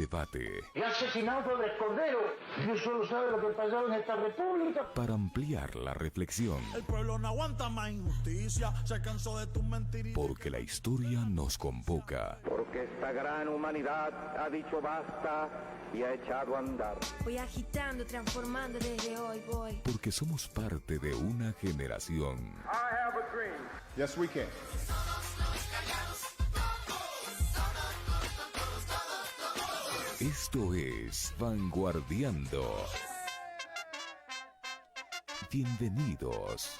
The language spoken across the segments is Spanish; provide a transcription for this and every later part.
debate. Y asesinado de Cordero. Dios solo sabe lo que ha pasado en esta república. Para ampliar la reflexión. El pueblo no aguanta más injusticia. Se cansó de tus mentiras. Porque la historia nos convoca. Porque esta gran humanidad ha dicho basta y ha echado a andar. Voy agitando, transformando, desde hoy voy. Porque somos parte de una generación. I have a dream. Yes, we can. Esto es Vanguardiando. Bienvenidos.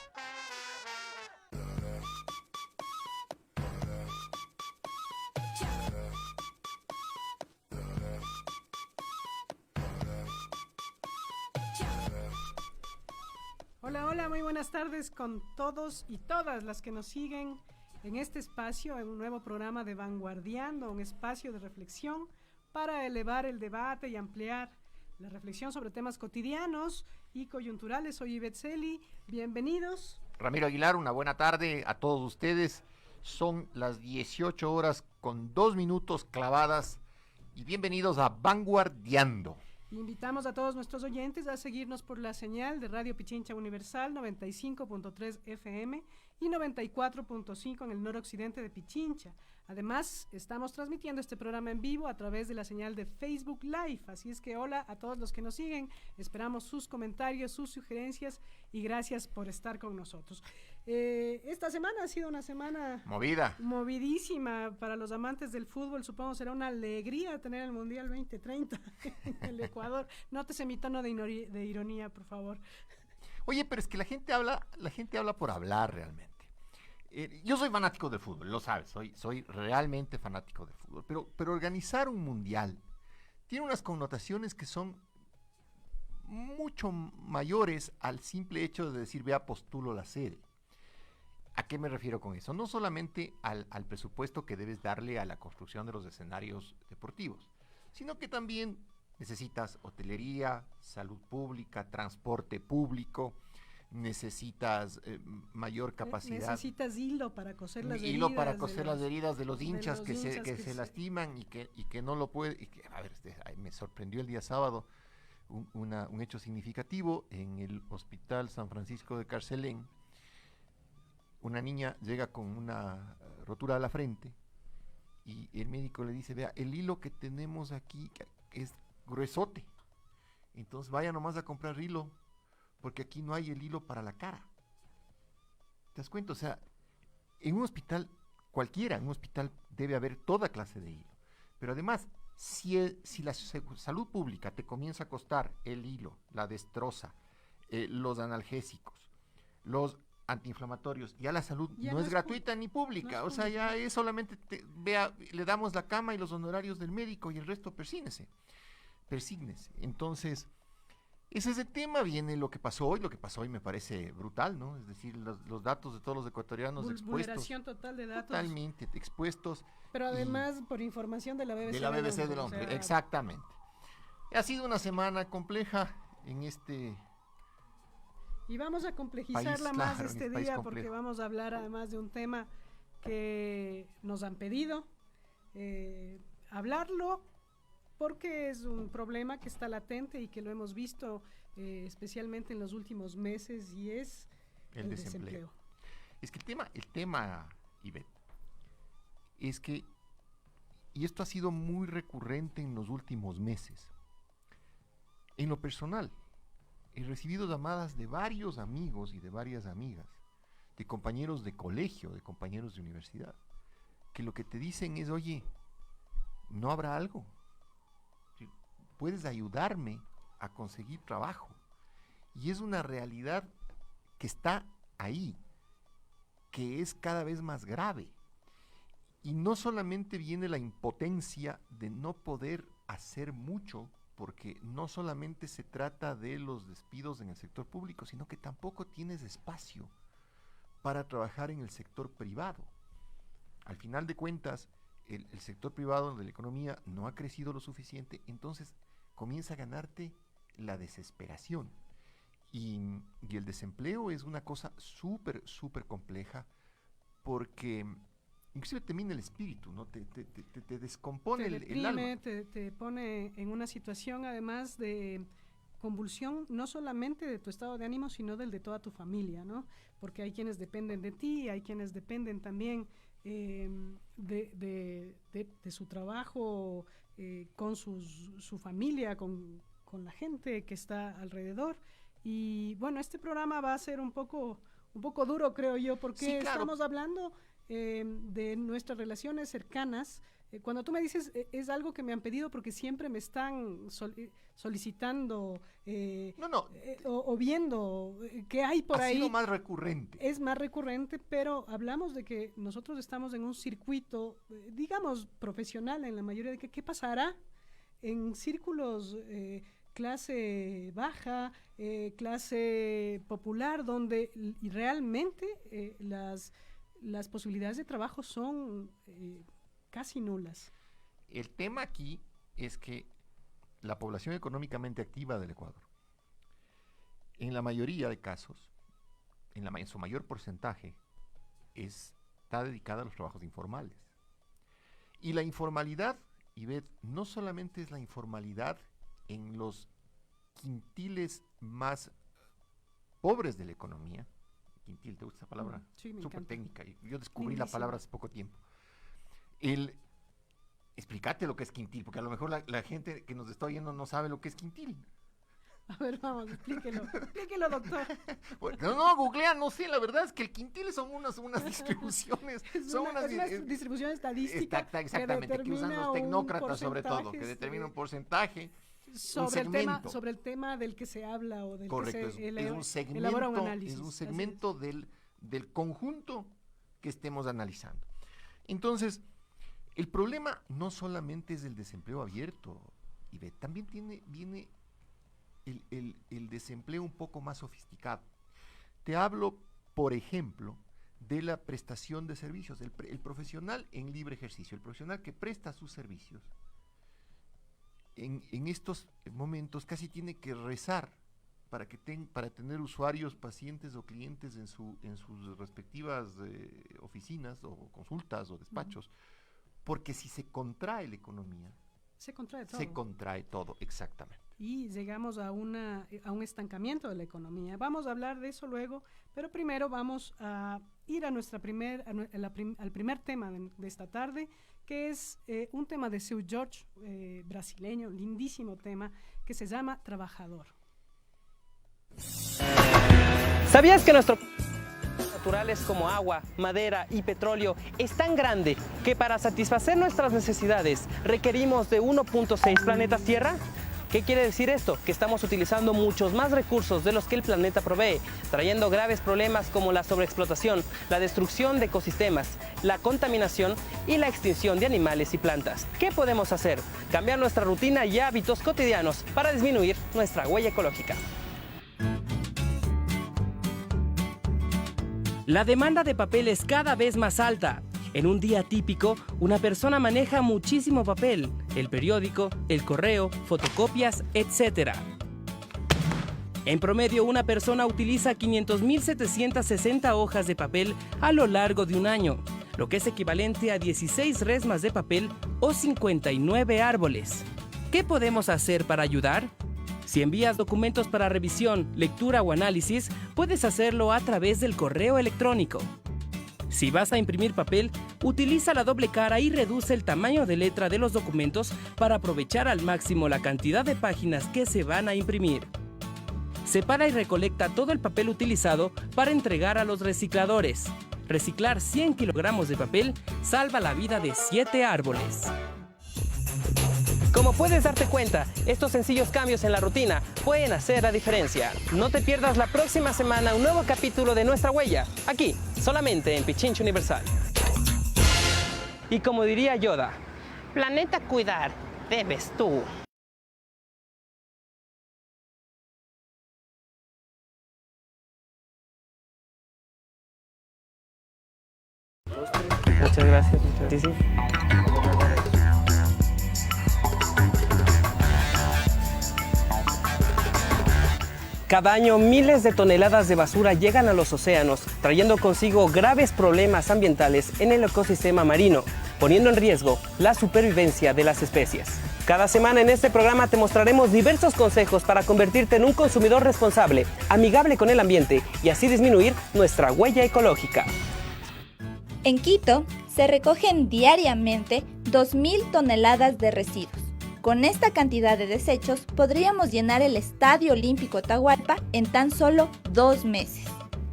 Hola, hola, muy buenas tardes con todos y todas las que nos siguen en este espacio, en un nuevo programa de Vanguardiando, un espacio de reflexión para elevar el debate y ampliar la reflexión sobre temas cotidianos y coyunturales. Soy Ivette Celi, bienvenidos. Ramiro Aguilar, una buena tarde a todos ustedes. Son las 18 horas con 2 minutos clavadas y bienvenidos a Vanguardiando. Invitamos a todos nuestros oyentes a seguirnos por la señal de Radio Pichincha Universal 95.3 FM y 94.5 en el noroccidente de Pichincha. Además, estamos transmitiendo este programa en vivo a través de la señal de Facebook Live. Así es que hola a todos los que nos siguen. Esperamos sus comentarios, sus sugerencias y gracias por estar con nosotros. Esta semana ha sido una semana movidísima para los amantes del fútbol. Supongo será una alegría tener el Mundial 2030 en el Ecuador. Nótese mi tono de ironía, por favor. Oye, pero es que la gente habla por hablar realmente. Yo soy fanático del fútbol, lo sabes, soy realmente fanático del fútbol, pero organizar un mundial tiene unas connotaciones que son mucho mayores al simple hecho de decir, vea, postulo la sede. ¿A qué me refiero con eso? No solamente al presupuesto que debes darle a la construcción de los escenarios deportivos, sino que también necesitas hotelería, salud pública, transporte público, necesitas mayor capacidad. Necesitas hilo para coser las heridas. Hilo para coser las heridas de los hinchas que se lastiman y que no lo pueden. A ver, me sorprendió el día sábado un hecho significativo en el Hospital San Francisco de Carcelén. Una niña llega con una rotura a la frente y el médico le dice, vea, el hilo que tenemos aquí es gruesote, entonces vaya nomás a comprar hilo porque aquí no hay el hilo para la cara. ¿Te das cuenta? O sea, en un hospital cualquiera, en un hospital debe haber toda clase de hilo, pero además si la salud pública te comienza a costar el hilo, la destroza, los analgésicos, los antiinflamatorios, ya la salud ya no es gratuita ni pública, o sea, ya es solamente le damos la cama y los honorarios del médico y el resto persígnese. Entonces, ese es el tema. Viene lo que pasó hoy me parece brutal, ¿no? Es decir, los datos de todos los ecuatorianos expuestos. Vulneración total de datos. Totalmente expuestos. Pero además por información de la BBC. De la BBC de Londres, o sea, exactamente. Ha sido una semana compleja en este... Y vamos a complejizarla país, más claro, este día porque vamos a hablar además de un tema que nos han pedido hablarlo, porque es un problema que está latente y que lo hemos visto especialmente en los últimos meses, y es el desempleo. Es que el tema, Ivette, es que, y esto ha sido muy recurrente en los últimos meses, en lo personal, he recibido llamadas de varios amigos y de varias amigas, de compañeros de colegio, de compañeros de universidad, que lo que te dicen es, oye, ¿no habrá algo? ¿Puedes ayudarme a conseguir trabajo? Y es una realidad que está ahí, que es cada vez más grave. Y no solamente viene la impotencia de no poder hacer mucho, porque no solamente se trata de los despidos en el sector público, sino que tampoco tienes espacio para trabajar en el sector privado. Al final de cuentas, el sector privado de la economía no ha crecido lo suficiente, entonces comienza a ganarte la desesperación. Y el desempleo es una cosa súper compleja, porque inclusive te mina el espíritu, ¿no? Te descompone el alma. Te pone en una situación además de convulsión, no solamente de tu estado de ánimo, sino del de toda tu familia, ¿no? Porque hay quienes dependen de ti, hay quienes dependen también de su trabajo, con su familia, con la gente que está alrededor. Y bueno, este programa va a ser un poco duro, creo yo, porque sí, claro, estamos hablando de nuestras relaciones cercanas. Cuando tú me dices, es algo que me han pedido porque siempre me están solicitando o viendo qué hay por ahí. Ha sido más recurrente. Es más recurrente, pero hablamos de que nosotros estamos en un circuito, digamos, profesional en la mayoría de qué pasará en círculos clase baja, clase popular, donde realmente las posibilidades de trabajo son casi nulas. El tema aquí es que la población económicamente activa del Ecuador, en la mayoría de casos, en su mayor porcentaje, está dedicada a los trabajos informales. Y la informalidad, Ivette, no solamente es la informalidad en los quintiles más pobres de la economía. Quintil, ¿te gusta esa palabra? Sí, me súper encanta. Técnica. Yo descubrí la palabra hace poco tiempo. Explícate lo que es quintil, porque a lo mejor la gente que nos está oyendo no sabe lo que es quintil. A ver, vamos, explíquelo, doctor. Bueno, no, googlea, no sé, la verdad es que el quintil son unas distribuciones. Es una distribución estadística. Exactamente, que usan los tecnócratas sobre todo, que determina un porcentaje. Sobre el tema del que se habla o del correcto, que se elabora un análisis. Es un segmento del conjunto que estemos analizando. Entonces, el problema no solamente es el desempleo abierto, Ivette, también viene el desempleo un poco más sofisticado. Te hablo, por ejemplo, de la prestación de servicios, el profesional en libre ejercicio, el profesional que presta sus servicios. En estos momentos casi tiene que rezar para tener usuarios, pacientes o clientes en sus respectivas oficinas o consultas o despachos, porque si se contrae la economía, se contrae todo. Se contrae todo, exactamente. Y llegamos a un estancamiento de la economía. Vamos a hablar de eso luego, pero primero vamos a ir a al primer tema de esta tarde, que es un tema de Seu Jorge, brasileño, lindísimo tema, que se llama Trabajador. ¿Sabías que nuestro naturales como agua, madera y petróleo es tan grande que para satisfacer nuestras necesidades requerimos de 1.6 planetas Tierra? ¿Qué quiere decir esto? Que estamos utilizando muchos más recursos de los que el planeta provee, trayendo graves problemas como la sobreexplotación, la destrucción de ecosistemas, la contaminación y la extinción de animales y plantas. ¿Qué podemos hacer? Cambiar nuestra rutina y hábitos cotidianos para disminuir nuestra huella ecológica. La demanda de papel es cada vez más alta. En un día típico, una persona maneja muchísimo papel, el periódico, el correo, fotocopias, etc. En promedio, una persona utiliza 500.760 hojas de papel a lo largo de un año, lo que es equivalente a 16 resmas de papel o 59 árboles. ¿Qué podemos hacer para ayudar? Si envías documentos para revisión, lectura o análisis, puedes hacerlo a través del correo electrónico. Si vas a imprimir papel, utiliza la doble cara y reduce el tamaño de letra de los documentos para aprovechar al máximo la cantidad de páginas que se van a imprimir. Separa y recolecta todo el papel utilizado para entregar a los recicladores. Reciclar 100 kilogramos de papel salva la vida de 7 árboles. Como puedes darte cuenta, estos sencillos cambios en la rutina pueden hacer la diferencia. No te pierdas la próxima semana un nuevo capítulo de Nuestra Huella, aquí, solamente en Pichincha Universal. Y como diría Yoda, planeta cuidar, debes tú. Muchas gracias. Sí, sí. Cada año miles de toneladas de basura llegan a los océanos, trayendo consigo graves problemas ambientales en el ecosistema marino, poniendo en riesgo la supervivencia de las especies. Cada semana en este programa te mostraremos diversos consejos para convertirte en un consumidor responsable, amigable con el ambiente y así disminuir nuestra huella ecológica. En Quito se recogen diariamente 2.000 toneladas de residuos. Con esta cantidad de desechos podríamos llenar el Estadio Olímpico Atahualpa en tan solo 2 meses.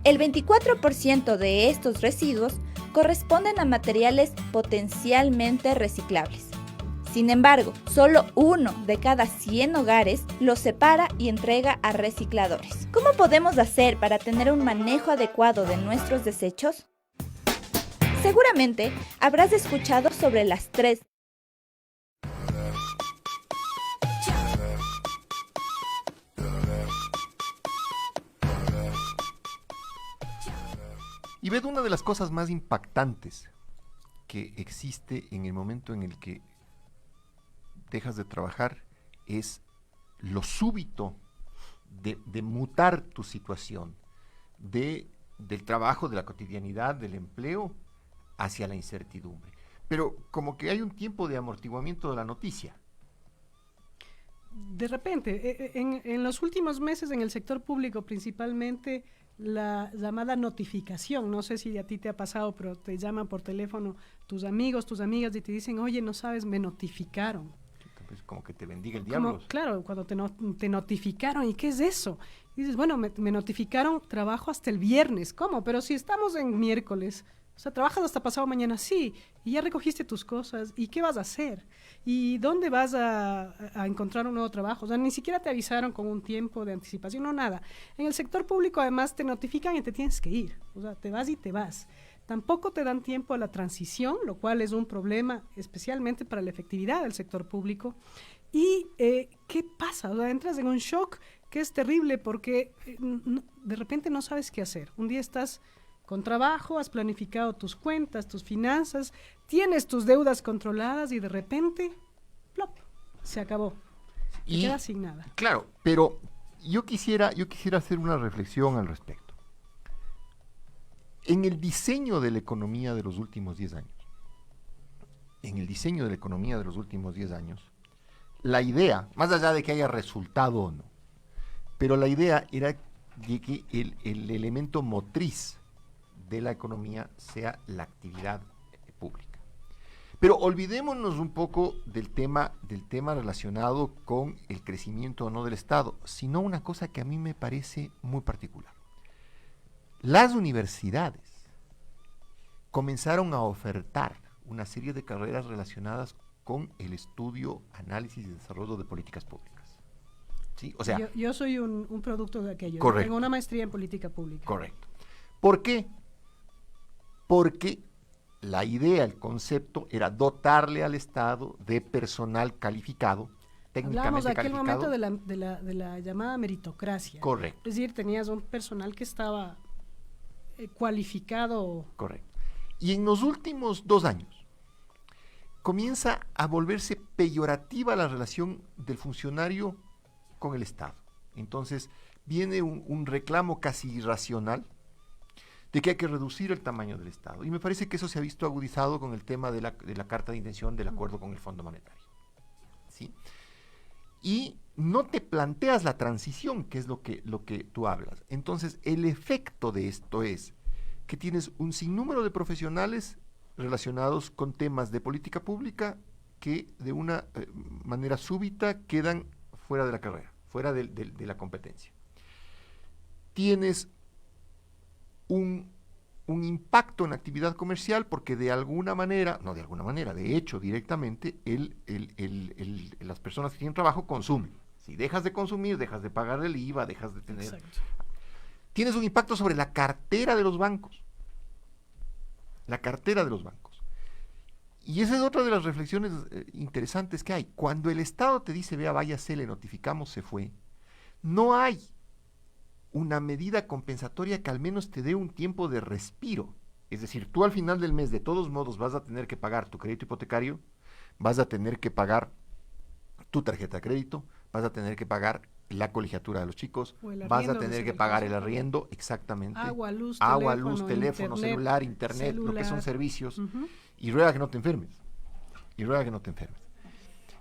El 24% de estos residuos corresponden a materiales potencialmente reciclables. Sin embargo, solo 1 de cada 100 hogares los separa y entrega a recicladores. ¿Cómo podemos hacer para tener un manejo adecuado de nuestros desechos? Seguramente habrás escuchado sobre las 3 Y ved, una de las cosas más impactantes que existe en el momento en el que dejas de trabajar es lo súbito de mutar tu situación del trabajo, de la cotidianidad, del empleo, hacia la incertidumbre. Pero como que hay un tiempo de amortiguamiento de la noticia. De repente, en los últimos meses en el sector público principalmente, la llamada notificación, no sé si a ti te ha pasado, pero te llaman por teléfono tus amigos, tus amigas y te dicen, oye, no sabes, me notificaron. Entonces, como que te bendiga el diablo. Claro, cuando te notificaron, ¿y qué es eso? Y dices, bueno, me notificaron trabajo hasta el viernes. ¿Cómo? Pero si estamos en miércoles, o sea, trabajas hasta pasado mañana, sí, y ya recogiste tus cosas, ¿y qué vas a hacer? ¿Y dónde vas a encontrar un nuevo trabajo? O sea, ni siquiera te avisaron con un tiempo de anticipación, no nada. En el sector público, además, te notifican y te tienes que ir. O sea, te vas y te vas. Tampoco te dan tiempo a la transición, lo cual es un problema especialmente para la efectividad del sector público. ¿Y qué pasa? O sea, entras en un shock que es terrible porque de repente no sabes qué hacer. Un día estás con trabajo, has planificado tus cuentas, tus finanzas, tienes tus deudas controladas y de repente, plop, se acabó. Te quedas sin nada. Claro, pero yo quisiera hacer una reflexión al respecto. En el diseño de la economía de los últimos 10 años, la idea, más allá de que haya resultado o no, pero la idea era de que el elemento motriz de la economía sea la actividad pública. Pero olvidémonos un poco del tema relacionado con el crecimiento o no del Estado, sino una cosa que a mí me parece muy particular. Las universidades comenzaron a ofertar una serie de carreras relacionadas con el estudio, análisis y desarrollo de políticas públicas. ¿Sí? O sea, yo soy un producto de aquello. Correcto. Tengo una maestría en política pública. Correcto. ¿Por qué? Porque la idea, el concepto, era dotarle al Estado de personal calificado, técnicamente Hablábamos de aquel calificado. momento de la llamada meritocracia. Correcto. Es decir, tenías un personal que estaba cualificado. Correcto. Y en los últimos 2 años comienza a volverse peyorativa la relación del funcionario con el Estado. Entonces viene un reclamo casi irracional de que hay que reducir el tamaño del Estado. Y me parece que eso se ha visto agudizado con el tema de la carta de intención del acuerdo con el Fondo Monetario. ¿Sí? Y no te planteas la transición, que es lo que tú hablas. Entonces, el efecto de esto es que tienes un sinnúmero de profesionales relacionados con temas de política pública que de una manera súbita quedan fuera de la carrera, fuera de la competencia. Tienes un impacto en la actividad comercial porque de hecho directamente las personas que tienen trabajo consumen. Si dejas de consumir, dejas de pagar el IVA, dejas de tener... Exacto. Tienes un impacto sobre la cartera de los bancos. La cartera de los bancos. Y esa es otra de las reflexiones interesantes que hay. Cuando el Estado te dice, vea, váyase, le notificamos, se fue, no hay una medida compensatoria que al menos te dé un tiempo de respiro. Es decir, tú al final del mes de todos modos vas a tener que pagar tu crédito hipotecario, vas a tener que pagar tu tarjeta de crédito, vas a tener que pagar la colegiatura de los chicos, O el vas a arriendo, tener de que ser pagar el el caso. arriendo, exactamente. Agua, luz, teléfono, internet, celular, internet, lo que son celular. servicios, Ujú. y ruega que no te enfermes.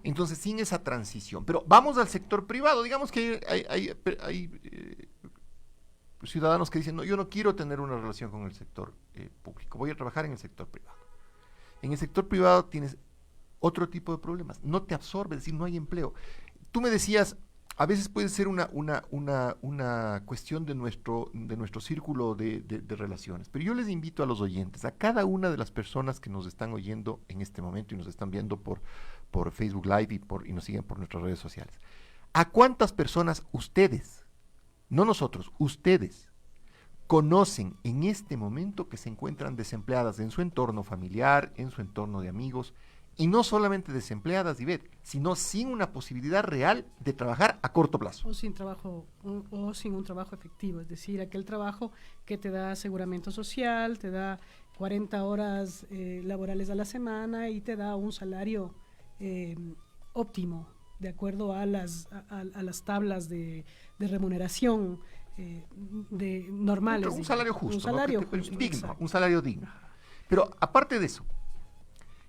Entonces, sin esa transición. Pero vamos al sector privado. Digamos que hay ciudadanos que dicen, no, yo no quiero tener una relación con el sector público, voy a trabajar en el sector privado. En el sector privado tienes otro tipo de problemas. No te absorbe, es decir, no hay empleo. Tú me decías, a veces puede ser una cuestión de nuestro círculo de relaciones, pero yo les invito a los oyentes, a cada una de las personas que nos están oyendo en este momento y nos están viendo por Facebook Live y nos siguen por nuestras redes sociales. ¿A cuántas personas ustedes, no nosotros, ustedes, conocen en este momento que se encuentran desempleadas en su entorno familiar, en su entorno de amigos? Y no solamente desempleadas, Ivette, sino sin una posibilidad real de trabajar a corto plazo. O sin trabajo, o sin un trabajo efectivo, es decir, aquel trabajo que te da aseguramiento social, te da 40 horas laborales a la semana y te da un salario óptimo, de acuerdo a las tablas de remuneración normales. Un salario justo, un salario ¿no? justo, Digno, exacto. un salario digno. Pero aparte de eso,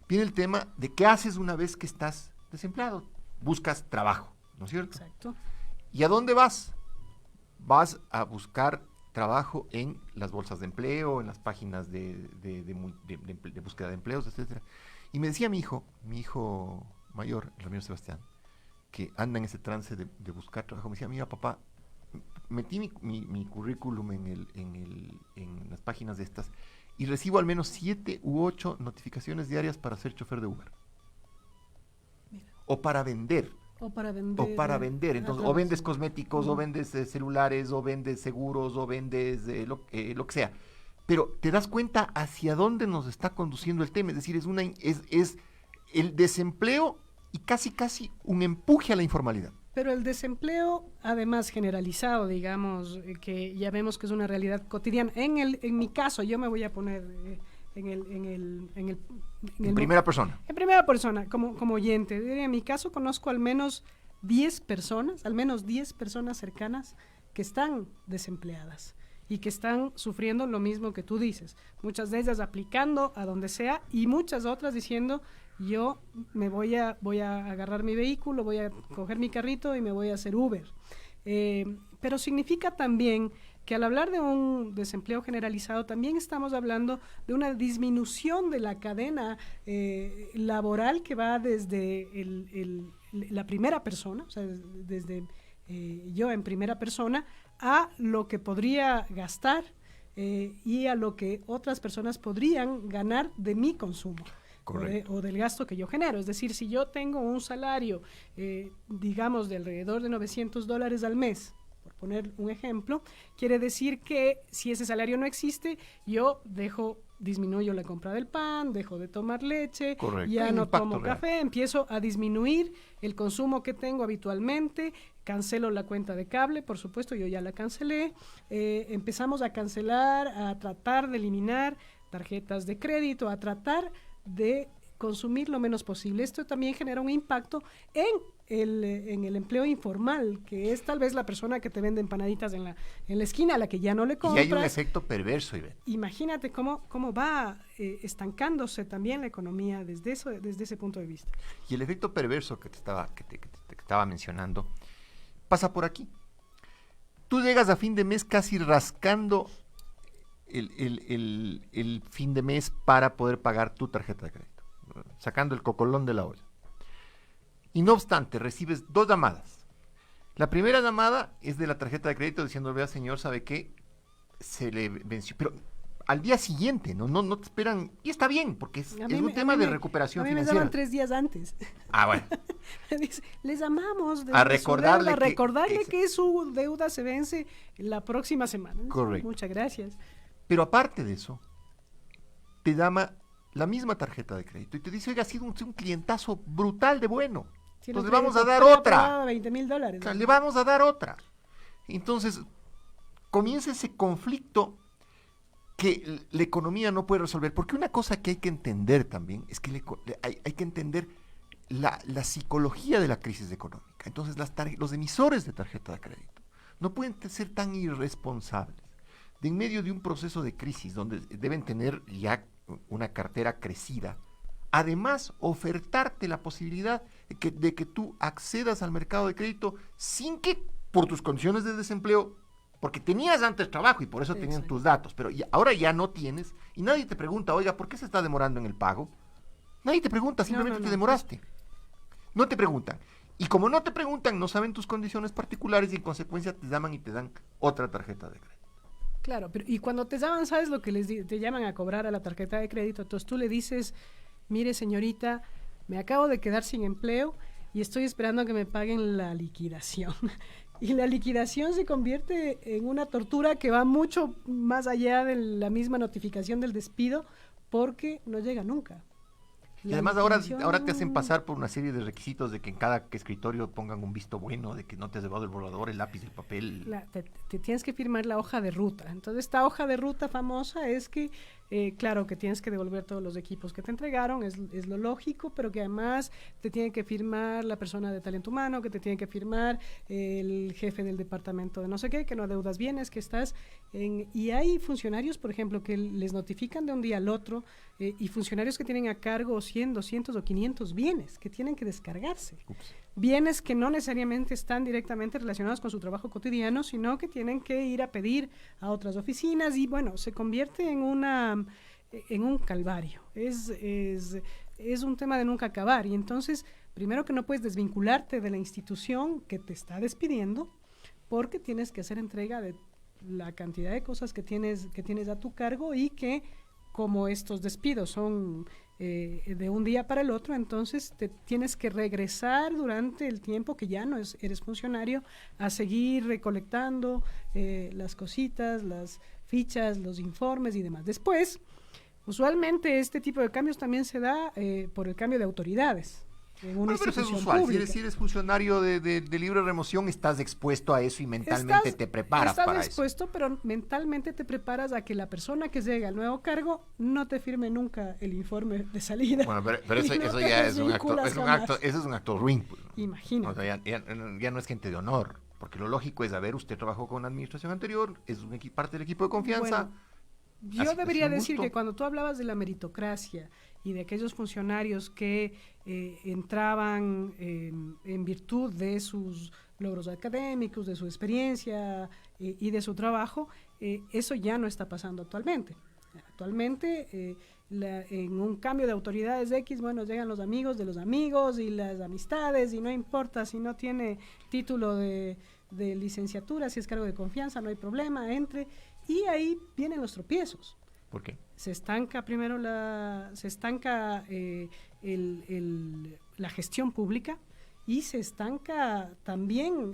viene el tema de qué haces una vez que estás desempleado. Buscas trabajo, ¿no es cierto? Exacto. ¿Y a dónde vas? Vas a buscar trabajo en las bolsas de empleo, en las páginas de búsqueda de empleos, etcétera. Y me decía mi hijo mayor, Ramiro Sebastián, que anda en ese trance de buscar trabajo, me decía, mira papá, metí mi currículum en las páginas de estas y recibo al menos 7 u 8 notificaciones diarias para ser chofer de Uber. Mira. O para vender. Entonces, o vendes cosméticos, o vendes celulares, o vendes seguros, o vendes lo que sea. Pero te das cuenta hacia dónde nos está conduciendo el tema. Es decir, es el desempleo y casi un empuje a la informalidad. Pero el desempleo, además generalizado, digamos, que ya vemos que es una realidad cotidiana. En mi caso, yo me voy a poner en primera persona. En primera persona, como oyente. En mi caso conozco al menos 10 personas cercanas que están desempleadas y que están sufriendo lo mismo que tú dices. Muchas de ellas aplicando a donde sea y muchas otras diciendo, yo me voy a agarrar mi vehículo, voy a coger mi carrito y me voy a hacer Uber. Pero significa también que al hablar de un desempleo generalizado, también estamos hablando de una disminución de la cadena laboral que va desde la primera persona, o sea, desde yo en primera persona, a lo que podría gastar y a lo que otras personas podrían ganar de mi consumo. O del gasto que yo genero. Es decir, si yo tengo un salario, digamos, de alrededor de $900 al mes, por poner un ejemplo, quiere decir que si ese salario no existe, yo disminuyo la compra del pan, dejo de tomar leche, ya no tomo café, empiezo a disminuir el consumo que tengo habitualmente, cancelo la cuenta de cable, por supuesto, yo ya la cancelé, empezamos a cancelar, a tratar de eliminar tarjetas de crédito, a tratar de consumir lo menos posible. Esto también genera un impacto en el empleo informal, que es tal vez la persona que te vende empanaditas en la esquina, a la que ya no le compras. Y hay un efecto perverso, Ivette. Imagínate cómo va estancándose también la economía desde ese punto de vista. Y el efecto perverso que te estaba mencionando pasa por aquí. Tú llegas a fin de mes casi rascando el fin de mes para poder pagar tu tarjeta de crédito, sacando el cocolón de la olla. Y no obstante, recibes 2 llamadas. La primera llamada es de la tarjeta de crédito diciendo, vea señor, ¿sabe qué? Se le venció. Pero al día siguiente, no te esperan. Y está bien, porque es un tema de recuperación financiera. A mí me llaman 3 días antes. Ah, bueno. Les llamamos a recordarle que su deuda se vence la próxima semana. Correcto. Muchas gracias. Pero aparte de eso, te llama la misma tarjeta de crédito y te dice, oiga, ha sido un clientazo brutal de bueno. Entonces le vamos a dar otra. $20,000. O sea, le vamos a dar otra. Entonces, comienza ese conflicto que la economía no puede resolver. Porque una cosa que hay que entender también es que hay que entender la psicología de la crisis económica. Entonces los emisores de tarjeta de crédito no pueden ser tan irresponsables de en medio de un proceso de crisis donde deben tener ya una cartera crecida, además ofertarte la posibilidad de que tú accedas al mercado de crédito sin que por tus condiciones de desempleo, porque tenías antes trabajo y por eso tenían tus datos, pero ahora ya no tienes y nadie te pregunta, oiga, ¿por qué se está demorando en el pago? Nadie te pregunta, simplemente te demoraste. No te preguntan. Y como no te preguntan, no saben tus condiciones particulares y en consecuencia te llaman y te dan otra tarjeta de crédito. Claro, pero y cuando te llaman, ¿sabes lo que te llaman a cobrar a la tarjeta de crédito? Entonces tú le dices, mire señorita, me acabo de quedar sin empleo y estoy esperando a que me paguen la liquidación. Y la liquidación se convierte en una tortura que va mucho más allá de la misma notificación del despido porque no llega nunca. Y además ahora te hacen pasar por una serie de requisitos de que en cada escritorio pongan un visto bueno, de que no te has llevado el borrador, el lápiz, el papel. Te tienes que firmar la hoja de ruta. Entonces esta hoja de ruta famosa es que, claro, que tienes que devolver todos los equipos que te entregaron, es lo lógico, pero que además te tiene que firmar la persona de talento humano, que te tiene que firmar el jefe del departamento de no sé qué, que no adeudas bienes, que estás en... Y hay funcionarios, por ejemplo, que les notifican de un día al otro, y funcionarios que tienen a cargo 100, 200 o 500 bienes que tienen que descargarse. Ups. Bienes que no necesariamente están directamente relacionados con su trabajo cotidiano, sino que tienen que ir a pedir a otras oficinas y bueno, se convierte en un calvario. Es un tema de nunca acabar y entonces, primero que no puedes desvincularte de la institución que te está despidiendo porque tienes que hacer entrega de la cantidad de cosas que tienes a tu cargo y que como estos despidos son de un día para el otro, entonces te tienes que regresar durante el tiempo que ya no eres funcionario a seguir recolectando las cositas, las fichas, los informes y demás. Después, usualmente este tipo de cambios también se da por el cambio de autoridades. Pero eso es usual. Si eres funcionario de libre remoción, estás expuesto a eso y mentalmente te preparas para eso. Estás expuesto, pero mentalmente te preparas a que la persona que llegue al nuevo cargo no te firme nunca el informe de salida. Bueno, pero eso ya es un acto ruin. Pues, ¿no? Imagínate. O sea, ya no es gente de honor, porque lo lógico es, a ver, usted trabajó con la administración anterior, es parte del equipo de confianza. Bueno, yo debería decir que cuando tú hablabas de la meritocracia y de aquellos funcionarios que entraban en virtud de sus logros académicos, de su experiencia y de su trabajo, eso ya no está pasando actualmente. Actualmente, en un cambio de autoridades X, bueno, llegan los amigos de los amigos y las amistades y no importa si no tiene título de licenciatura, si es cargo de confianza, no hay problema, entre... Y ahí vienen los tropiezos. ¿Por qué? Se estanca primero la gestión pública y se estanca también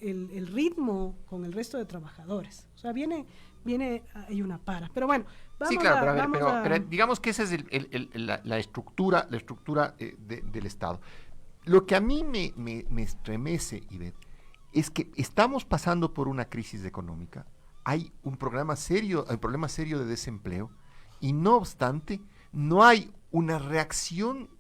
el ritmo con el resto de trabajadores. O sea, viene hay una para. Pero bueno, vamos sí, claro, pero digamos que esa es la estructura del Estado. Lo que a mí me estremece, Ivette, es que estamos pasando por una crisis económica. Hay un problema serio de desempleo y no obstante no hay una reacción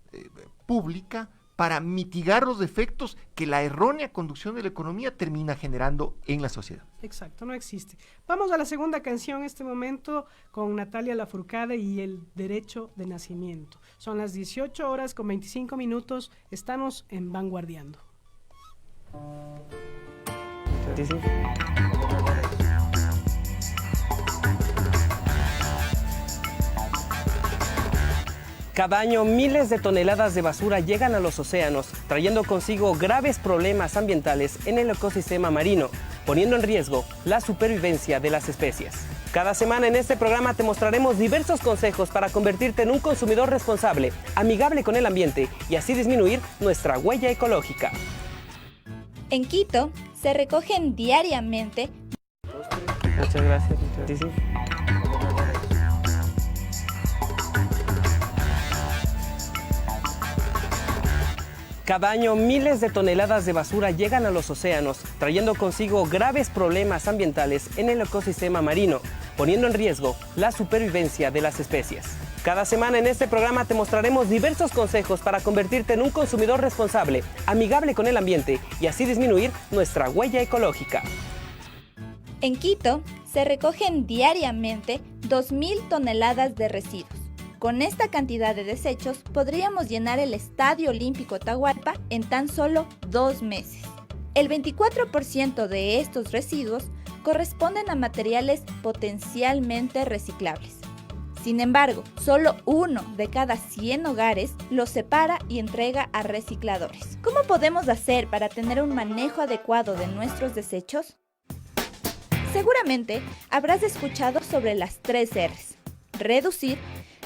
pública para mitigar los efectos que la errónea conducción de la economía termina generando en la sociedad. Exacto, no existe. Vamos a la segunda canción en este momento con Natalia Lafourcade y el derecho de nacimiento. Son las 18:25, estamos en Vanguardiando. Sí, sí. Cada año miles de toneladas de basura llegan a los océanos, trayendo consigo graves problemas ambientales en el ecosistema marino, poniendo en riesgo la supervivencia de las especies. Cada semana en este programa te mostraremos diversos consejos para convertirte en un consumidor responsable, amigable con el ambiente y así disminuir nuestra huella ecológica. En Quito se recogen diariamente... Muchas gracias. Sí, sí. Cada año miles de toneladas de basura llegan a los océanos, trayendo consigo graves problemas ambientales en el ecosistema marino, poniendo en riesgo la supervivencia de las especies. Cada semana en este programa te mostraremos diversos consejos para convertirte en un consumidor responsable, amigable con el ambiente y así disminuir nuestra huella ecológica. En Quito se recogen diariamente 2.000 toneladas de residuos. Con esta cantidad de desechos podríamos llenar el Estadio Olímpico Atahualpa en tan solo 2 meses. El 24% de estos residuos corresponden a materiales potencialmente reciclables. Sin embargo, solo 1 de cada 100 hogares los separa y entrega a recicladores. ¿Cómo podemos hacer para tener un manejo adecuado de nuestros desechos? Seguramente habrás escuchado sobre las 3 R's: reducir,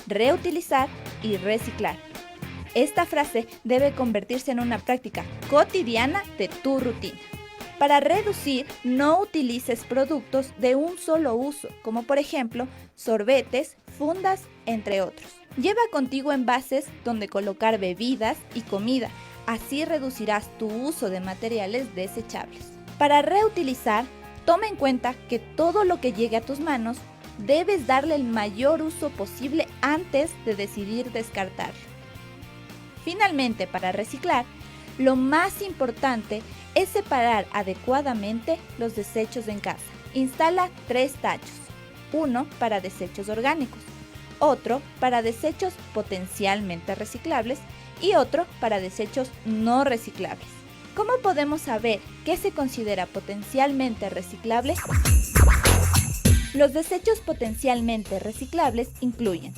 reutilizar y reciclar. Esta frase debe convertirse en una práctica cotidiana de tu rutina. Para reducir, no utilices productos de un solo uso, como por ejemplo sorbetes, fundas, entre otros. Lleva contigo envases donde colocar bebidas y comida, así reducirás tu uso de materiales desechables. Para reutilizar, toma en cuenta que todo lo que llegue a tus manos debes darle el mayor uso posible antes de decidir descartarlo. Finalmente, para reciclar, lo más importante es separar adecuadamente los desechos en casa. Instala 3 tachos, uno para desechos orgánicos, otro para desechos potencialmente reciclables y otro para desechos no reciclables. ¿Cómo podemos saber qué se considera potencialmente reciclable? Los desechos potencialmente reciclables incluyen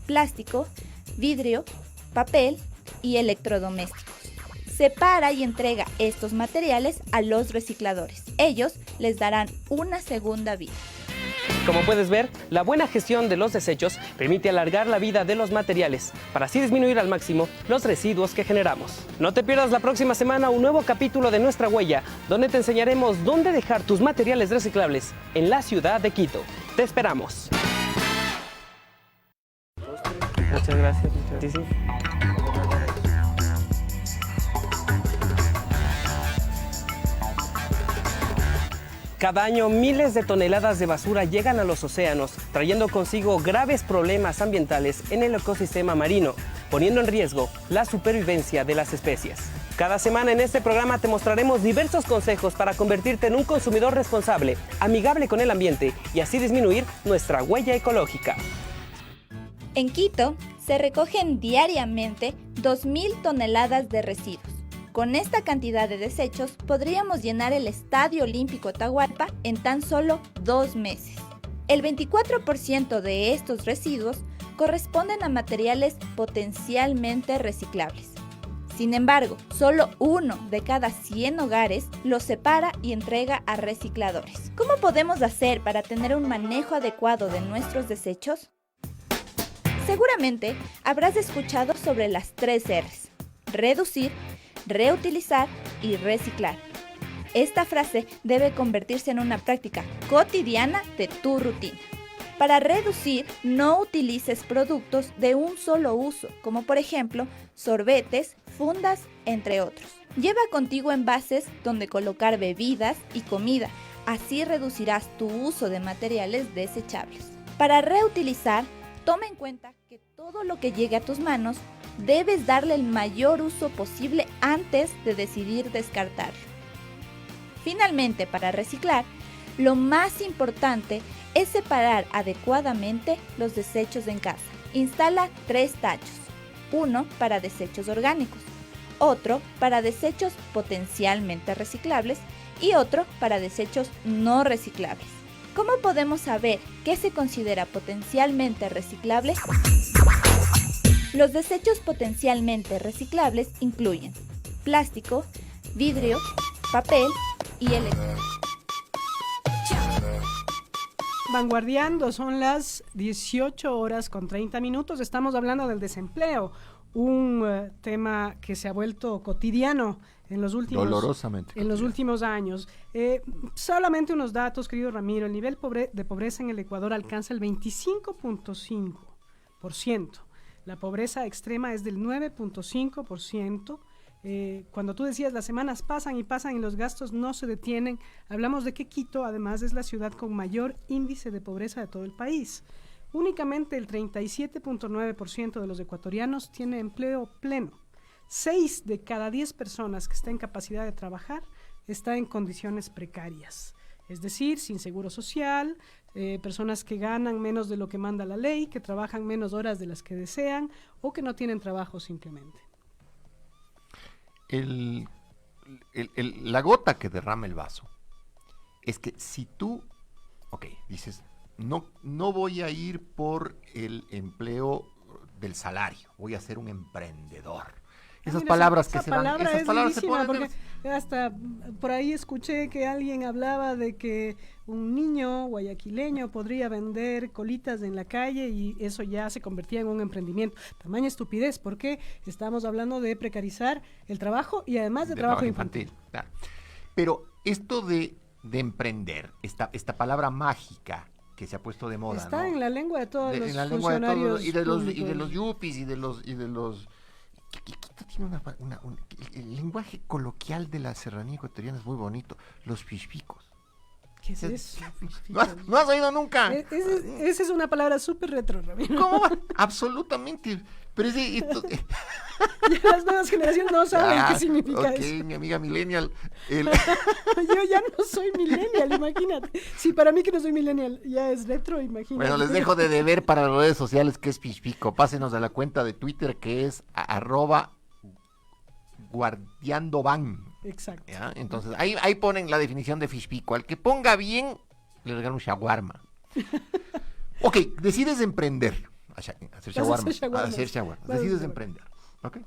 plástico, vidrio, papel y electrodomésticos. Separa y entrega estos materiales a los recicladores. Ellos les darán una segunda vida. Como puedes ver, la buena gestión de los desechos permite alargar la vida de los materiales, para así disminuir al máximo los residuos que generamos. No te pierdas la próxima semana un nuevo capítulo de Nuestra Huella, donde te enseñaremos dónde dejar tus materiales reciclables en la ciudad de Quito. Te esperamos. Muchas gracias. Sí, sí. Cada año miles de toneladas de basura llegan a los océanos, trayendo consigo graves problemas ambientales en el ecosistema marino, poniendo en riesgo la supervivencia de las especies. Cada semana en este programa te mostraremos diversos consejos para convertirte en un consumidor responsable, amigable con el ambiente y así disminuir nuestra huella ecológica. En Quito se recogen diariamente 2.000 toneladas de residuos. Con esta cantidad de desechos podríamos llenar el Estadio Olímpico Atahualpa en tan solo 2 meses. El 24% de estos residuos corresponden a materiales potencialmente reciclables. Sin embargo, solo 1 de cada 100 hogares los separa y entrega a recicladores. ¿Cómo podemos hacer para tener un manejo adecuado de nuestros desechos? Seguramente habrás escuchado sobre las 3 R's: reducir, reutilizar y reciclar. Esta frase debe convertirse en una práctica cotidiana de tu rutina. Para reducir, no utilices productos de un solo uso, como por ejemplo sorbetes, fundas, entre otros. Lleva contigo envases donde colocar bebidas y comida, así reducirás tu uso de materiales desechables. Para reutilizar, toma en cuenta que todo lo que llegue a tus manos debes darle el mayor uso posible antes de decidir descartarlo. Finalmente, para reciclar, lo más importante es separar adecuadamente los desechos en casa. Instala 3 tachos, uno para desechos orgánicos, otro para desechos potencialmente reciclables y otro para desechos no reciclables. ¿Cómo podemos saber qué se considera potencialmente reciclable? Los desechos potencialmente reciclables incluyen plástico, vidrio, papel y electrónicos. Vanguardiando, son las 18:30. Estamos hablando del desempleo, un tema que se ha vuelto cotidiano en los últimos, dolorosamente en los últimos años. Solamente unos datos, querido Ramiro. El nivel de pobreza en el Ecuador alcanza el 25.5%. La pobreza extrema es del 9.5%. Cuando tú decías las semanas pasan y pasan y los gastos no se detienen, hablamos de que Quito además es la ciudad con mayor índice de pobreza de todo el país. únicamente el 37.9% de los ecuatorianos tiene empleo pleno. 6 de cada 10 personas que está en capacidad de trabajar está en condiciones precarias, es decir, sin seguro social, personas que ganan menos de lo que manda la ley, que trabajan menos horas de las que desean o que no tienen trabajo simplemente. La gota que derrama el vaso es que si tú, dices, no voy a ir por el empleo del salario, voy a ser un emprendedor. Esas palabras que se van, esas palabras se ponen, porque hasta por ahí escuché que alguien hablaba de que un niño guayaquileño podría vender colitas en la calle y eso ya se convertía en un emprendimiento. Tamaña estupidez, porque estamos hablando de precarizar el trabajo y además de trabajo infantil. Claro. Pero esto de emprender, esta palabra mágica que se ha puesto de moda, está, ¿no? en la lengua de todos los funcionarios funcionarios y de los yuppies y de los Quito tiene el lenguaje coloquial de la serranía ecuatoriana es muy bonito. Los fispicos. ¿Qué es eso? ¿No has oído nunca? Esa es una palabra súper retro, Ramiro. ¿Cómo va? Absolutamente. Pero Ya las nuevas generaciones no saben qué significa eso. Mi amiga millennial. Yo ya no soy millennial, imagínate. Si para mí que no soy millennial ya es retro, imagínate. Bueno, les dejo de deber para las redes sociales que es Fispico. Pásenos a la cuenta de Twitter que es @guardiandoban. Exacto. ¿Ya? Entonces, ahí ponen la definición de Fispico. Al que ponga bien, le regalo un shawarma. Ok, decides emprender. Hacer shawarma. Decides emprender. ¿Ok?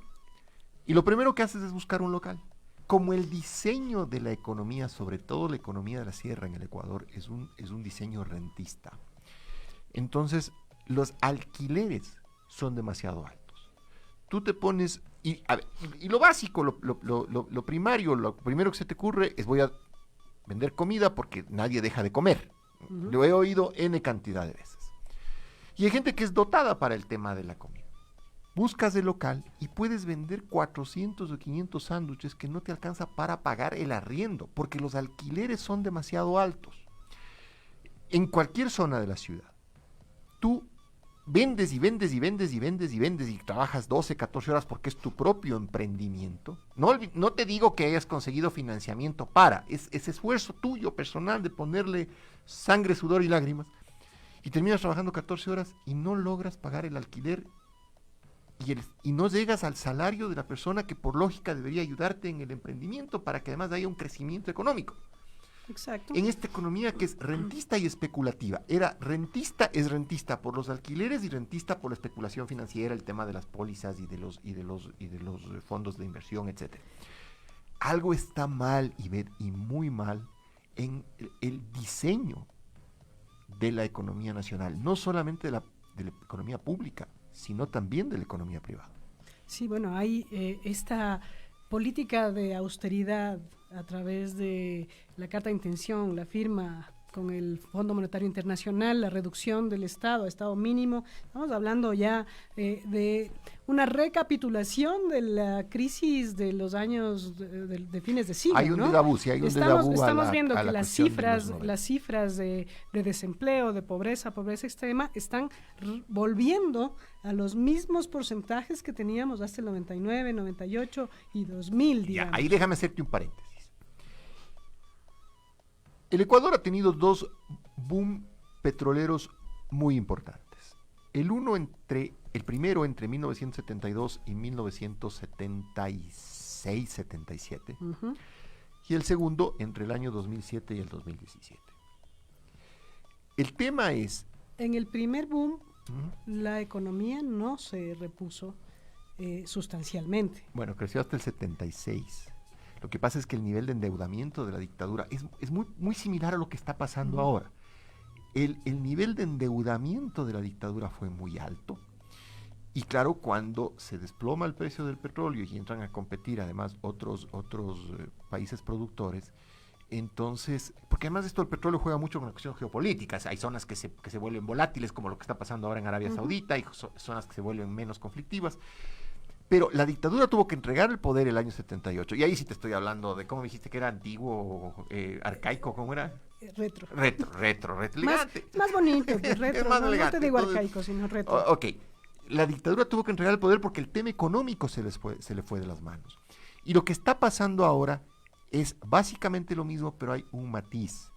Y lo primero que haces es buscar un local. Como el diseño de la economía, sobre todo la economía de la sierra en el Ecuador, es un diseño rentista. Entonces, los alquileres son demasiado altos. Tú te pones... Y lo básico, lo primario, lo primero que se te ocurre es voy a vender comida porque nadie deja de comer. Uh-huh. Lo he oído N cantidad de veces. Y hay gente que es dotada para el tema de la comida. Buscas el local y puedes vender 400 o 500 sándwiches que no te alcanza para pagar el arriendo, porque los alquileres son demasiado altos. En cualquier zona de la ciudad, tú vendes y trabajas 12, 14 horas porque es tu propio emprendimiento. No te digo que hayas conseguido financiamiento es esfuerzo tuyo personal de ponerle sangre, sudor y lágrimas. Y terminas trabajando 14 horas y no logras pagar el alquiler y no llegas al salario de la persona que por lógica debería ayudarte en el emprendimiento para que además haya un crecimiento económico. Exacto. En esta economía que es rentista y especulativa. Es rentista por los alquileres y rentista por la especulación financiera, el tema de las pólizas y de los fondos de inversión, etcétera. Algo está mal y muy mal en el diseño de la economía nacional, no solamente de la economía pública, sino también de la economía privada. Sí, bueno, hay esta política de austeridad a través de la carta de intención, la firma con el Fondo Monetario Internacional, la reducción del Estado a Estado mínimo. Estamos hablando ya de una recapitulación de la crisis de los años de fines de siglo. Hay un déjà vu, sí, hay un déjà vu. Estamos viendo que las cifras de desempleo, de pobreza extrema, están volviendo a los mismos porcentajes que teníamos hasta el 99, 98 y 2000, digamos. Ya, ahí déjame hacerte un paréntesis. El Ecuador ha tenido dos boom petroleros muy importantes. El primero entre 1972 y 1976-77. Uh-huh. Y el segundo entre el año 2007 y el 2017. El tema es... En el primer boom, la economía no se repuso sustancialmente. Bueno, creció hasta el 76. Lo que pasa es que el nivel de endeudamiento de la dictadura es muy, muy similar a lo que está pasando ahora. El nivel de endeudamiento de la dictadura fue muy alto. Y claro, cuando se desploma el precio del petróleo y entran a competir además otros países productores, entonces, porque además esto del petróleo juega mucho con la cuestión geopolítica. Hay zonas que se vuelven volátiles, como lo que está pasando ahora en Arabia Saudita, hay zonas que se vuelven menos conflictivas. Pero la dictadura tuvo que entregar el poder el año 78. Y ahí sí te estoy hablando de, ¿cómo dijiste que era antiguo, arcaico? ¿Cómo era? retro. Retro, elegante. Más bonito, pues, retro. Es más no elegante. te digo Entonces, arcaico, sino retro. Ok, la dictadura tuvo que entregar el poder porque el tema económico se le fue de las manos. Y lo que está pasando ahora es básicamente lo mismo, pero hay un matiz.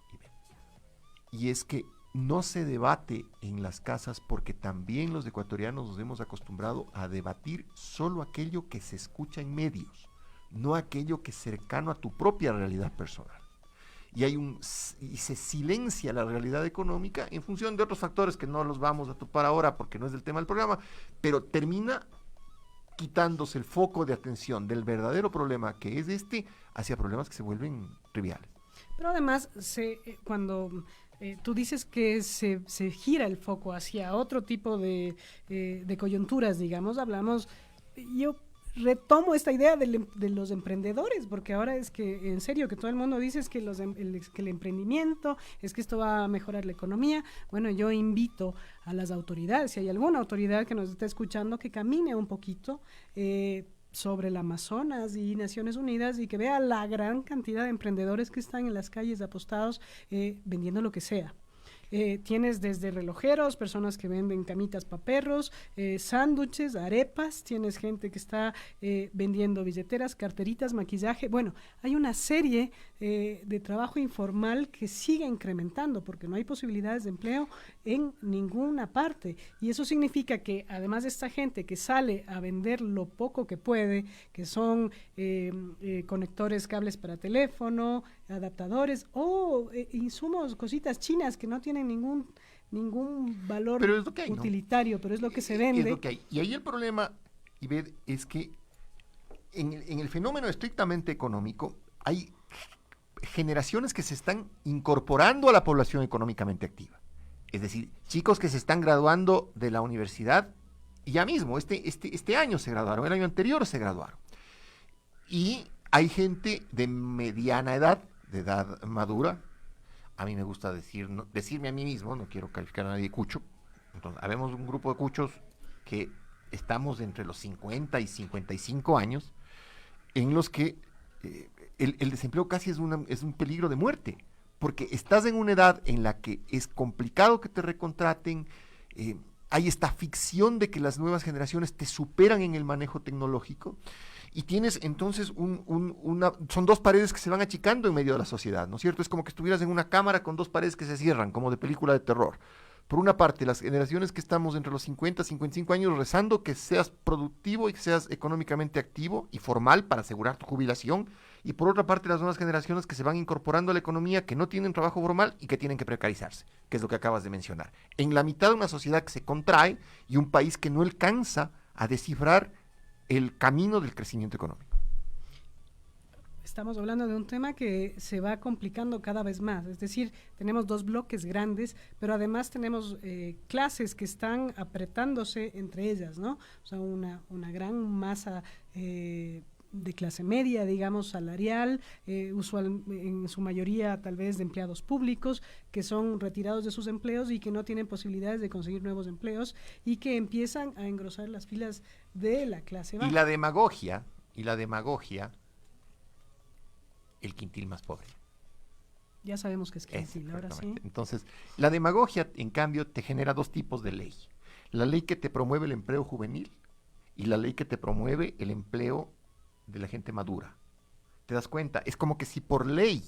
Y es que no se debate en las casas porque también los ecuatorianos nos hemos acostumbrado a debatir solo aquello que se escucha en medios, no aquello que es cercano a tu propia realidad personal. Y se silencia la realidad económica en función de otros factores que no los vamos a topar ahora porque no es del tema del programa, pero termina quitándose el foco de atención del verdadero problema que es hacia problemas que se vuelven triviales. Pero además, cuando tú dices que se gira el foco hacia otro tipo de coyunturas, digamos, yo retomo esta idea de los emprendedores, porque ahora es que, en serio, que todo el mundo dice es que, que el emprendimiento, es que esto va a mejorar la economía. Bueno, yo invito a las autoridades, si hay alguna autoridad que nos está escuchando, que camine un poquito sobre el Amazonas y Naciones Unidas y que vea la gran cantidad de emprendedores que están en las calles apostados vendiendo lo que sea. Tienes desde relojeros, personas que venden camitas para perros, sándwiches, arepas, tienes gente que está vendiendo billeteras, carteritas, maquillaje. Bueno, hay una serie de trabajo informal que sigue incrementando porque no hay posibilidades de empleo en ninguna parte. Y eso significa que además de esta gente que sale a vender lo poco que puede, que son conectores, cables para teléfono, adaptadores o insumos, cositas chinas que no tienen ningún valor utilitario, ¿no? Pero es lo que se vende. Es lo que hay. Y ahí el problema, Ivette, es que en el fenómeno estrictamente económico hay generaciones que se están incorporando a la población económicamente activa. Es decir, chicos que se están graduando de la universidad y ya mismo, este año se graduaron, el año anterior se graduaron. Y hay gente de mediana edad, de edad madura. A mí me gusta decirme a mí mismo, no quiero calificar a nadie cucho. Entonces, habemos un grupo de cuchos que estamos entre los 50 y 55 años, en los que el desempleo casi es un peligro de muerte, porque estás en una edad en la que es complicado que te recontraten, hay esta ficción de que las nuevas generaciones te superan en el manejo tecnológico, y tienes entonces son dos paredes que se van achicando en medio de la sociedad, ¿no es cierto? Es como que estuvieras en una cámara con dos paredes que se cierran, como de película de terror. Por una parte, las generaciones que estamos entre los 50 y 55 años rezando que seas productivo y que seas económicamente activo y formal para asegurar tu jubilación, y por otra parte, las nuevas generaciones que se van incorporando a la economía, que no tienen trabajo formal y que tienen que precarizarse, que es lo que acabas de mencionar. En la mitad de una sociedad que se contrae y un país que no alcanza a descifrar el camino del crecimiento económico. Estamos hablando de un tema que se va complicando cada vez más, es decir, tenemos dos bloques grandes, pero además tenemos clases que están apretándose entre ellas, ¿no? O sea, una gran masa de clase media, digamos, salarial, usual, en su mayoría tal vez de empleados públicos, que son retirados de sus empleos y que no tienen posibilidades de conseguir nuevos empleos y que empiezan a engrosar las filas de la clase baja. Y la demagogia, el quintil más pobre. Ya sabemos que es quintil, ahora sí. Entonces, la demagogia, en cambio, te genera dos tipos de ley. La ley que te promueve el empleo juvenil y la ley que te promueve el empleo de la gente madura. ¿Te das cuenta? Es como que si por ley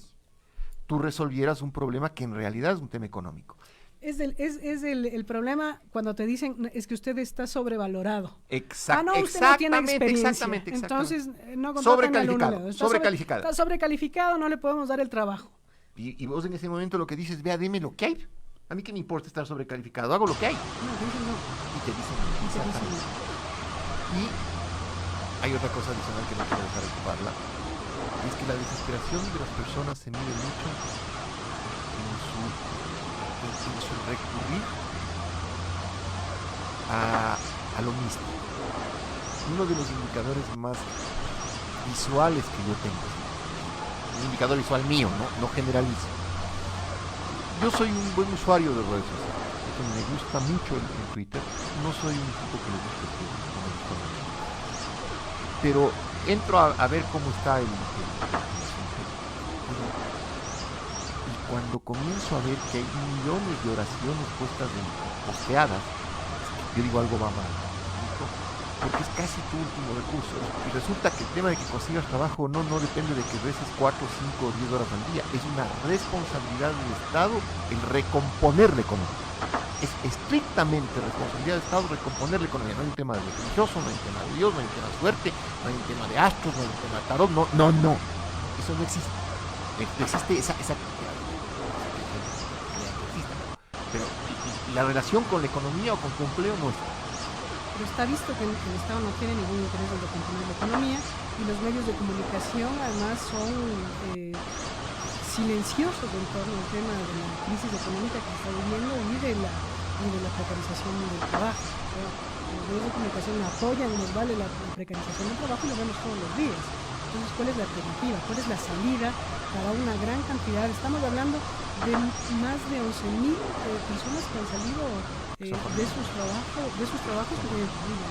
tú resolvieras un problema que en realidad es un tema económico. Es el problema cuando te dicen es que usted está sobrevalorado. Exactamente. Entonces, no sobrecalificado. Está sobrecalificado, no le podemos dar el trabajo. Y vos en ese momento lo que dices, vea, dime lo que hay. A mí qué me importa estar sobrecalificado, hago lo que hay. Y te dicen Y hay otra cosa adicional que no quiero dejar de ocuparla. Y es que la desesperación de las personas se mide mucho en su recurrir a lo mismo. Uno de los indicadores más visuales que yo tengo, un indicador visual mío, no generalizo. Yo soy un buen usuario de redes sociales, me gusta mucho el Twitter, no soy un tipo que le gusta el Twitter, no me gusta mucho. Pero entro a ver cómo está el cuando comienzo a ver que hay millones de oraciones posteadas, yo digo algo va mal, porque es casi tu último recurso. Y resulta que el tema de que consigas trabajo o no depende de que reces 4, 5 o 10 horas al día. Es una responsabilidad del Estado el recomponer la economía. Es estrictamente responsabilidad del Estado recomponer la economía. No hay un tema de religioso, no hay un tema de Dios, no hay un tema de suerte, no hay un tema de astros, no hay un tema de tarot, no. Eso no existe. Existe esa pero la relación con la economía o con tu empleo no está. Pero está visto que el Estado no tiene ningún interés en recomponer la economía y los medios de comunicación además son silenciosos en torno al tema de la crisis económica que se está viviendo y de la precarización del trabajo. Los medios de comunicación apoyan, nos vale la precarización del trabajo y lo vemos todos los días. Entonces, ¿cuál es la alternativa? ¿Cuál es la salida para una gran cantidad? Estamos hablando de más de 11.000 personas que han salido de sus trabajos y de sus vidas.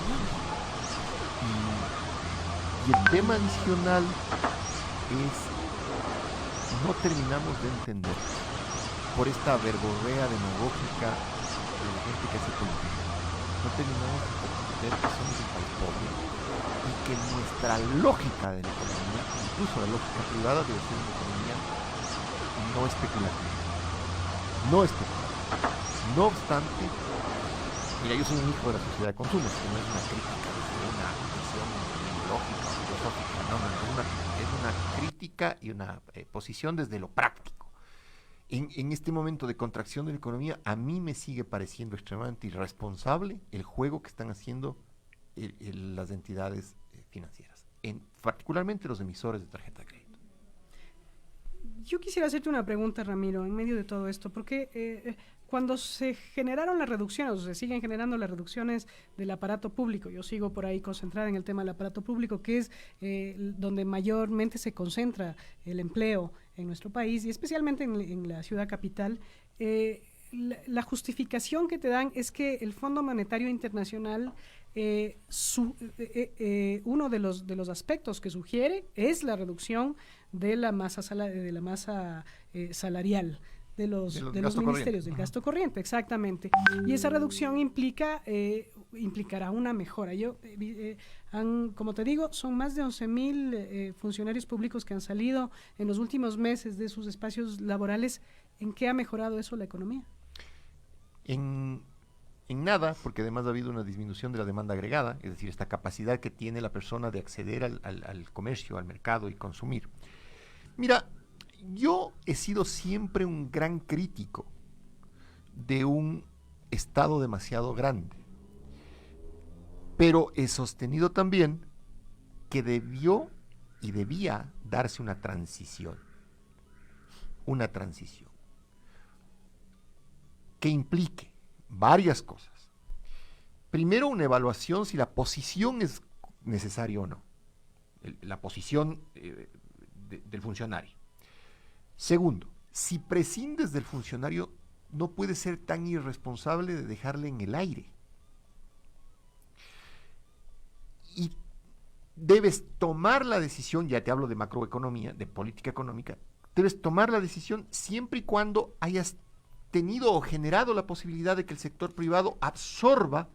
Y el tema adicional es, no terminamos de entender por esta verborrea demagógica de la gente que hace política, no terminamos de entender que somos un país pobre y que nuestra lógica de la economía, incluso la lógica privada, debe ser una economía no especulativa. No obstante, mira, yo soy un hijo de la sociedad de consumo, que no es una crítica desde una visión lógica o filosófica, es una crítica y una posición desde lo práctico. En este momento de contracción de la economía, a mí me sigue pareciendo extremadamente irresponsable el juego que están haciendo las entidades financieras, particularmente los emisores de tarjeta de crédito. Yo quisiera hacerte una pregunta, Ramiro, en medio de todo esto, porque cuando se generaron las reducciones, o se siguen generando las reducciones del aparato público, yo sigo por ahí concentrada en el tema del aparato público, que es donde mayormente se concentra el empleo en nuestro país, y especialmente en la ciudad capital, la justificación que te dan es que el Fondo Monetario Internacional, uno de los aspectos que sugiere es la reducción de la masa salarial de los ministerios, del gasto corriente, exactamente. Y esa reducción implicará una mejora. Como te digo, son más de 11.000 funcionarios públicos que han salido en los últimos meses de sus espacios laborales. ¿En qué ha mejorado eso la economía? En nada, porque además ha habido una disminución de la demanda agregada, es decir, esta capacidad que tiene la persona de acceder al comercio, al mercado y consumir. Mira, yo he sido siempre un gran crítico de un Estado demasiado grande, pero he sostenido también que debió y debía darse una transición que implique varias cosas. Primero, una evaluación si la posición es necesaria o no, la posición del funcionario. Segundo, si prescindes del funcionario, no puedes ser tan irresponsable de dejarle en el aire. Y debes tomar la decisión, ya te hablo de macroeconomía, de política económica, debes tomar la decisión siempre y cuando hayas tenido o generado la posibilidad de que el sector privado absorba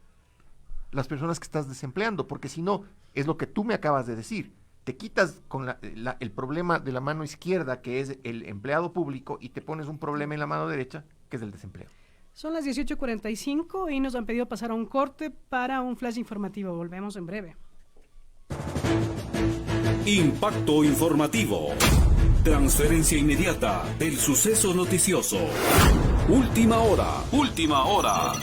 las personas que estás desempleando, porque si no, es lo que tú me acabas de decir, te quitas con el problema de la mano izquierda, que es el empleado público, y te pones un problema en la mano derecha, que es el desempleo. Son las 18:45 y nos han pedido pasar a un corte para un flash informativo. Volvemos en breve. Impacto informativo. Transferencia inmediata del suceso noticioso. Última hora.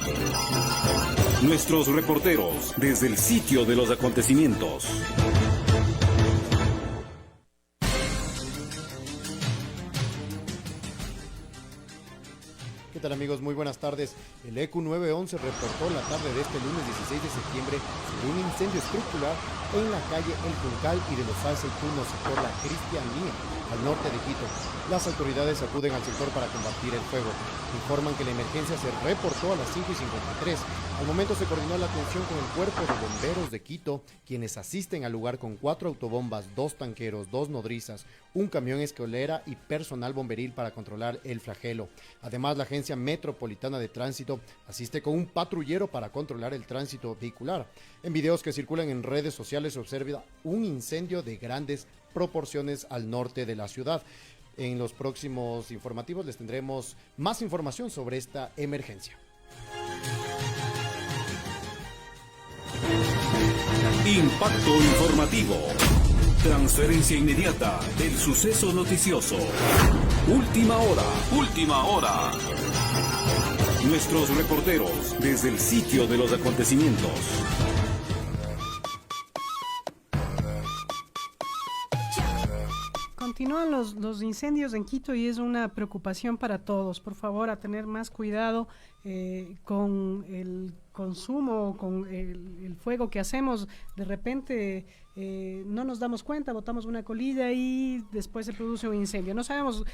Nuestros reporteros desde el sitio de los acontecimientos. ¿Qué tal, amigos? Muy buenas tardes. El ECU 911 reportó la tarde de este lunes 16 de septiembre sobre un incendio estructural en la calle El Juncal y de los Aceitunos por la Cristianía. al norte de Quito. Las autoridades acuden al sector para combatir el fuego. Informan que la emergencia se reportó a las 5:53. Al momento se coordinó la atención con el Cuerpo de Bomberos de Quito, quienes asisten al lugar con 4 autobombas, 2 tanqueros, 2 nodrizas, un camión escolera y personal bomberil para controlar el flagelo. Además, la Agencia Metropolitana de Tránsito asiste con un patrullero para controlar el tránsito vehicular. En videos que circulan en redes sociales se observa un incendio de grandes proporciones al norte de la ciudad. En los próximos informativos les tendremos más información sobre esta emergencia. Impacto informativo. Transferencia inmediata del suceso noticioso. Última hora, última hora. Nuestros reporteros desde el sitio de los acontecimientos. Continúan los incendios en Quito y es una preocupación para todos. Por favor, a tener más cuidado con el consumo, con el fuego que hacemos. De repente no nos damos cuenta, botamos una colilla y después se produce un incendio. No sabemos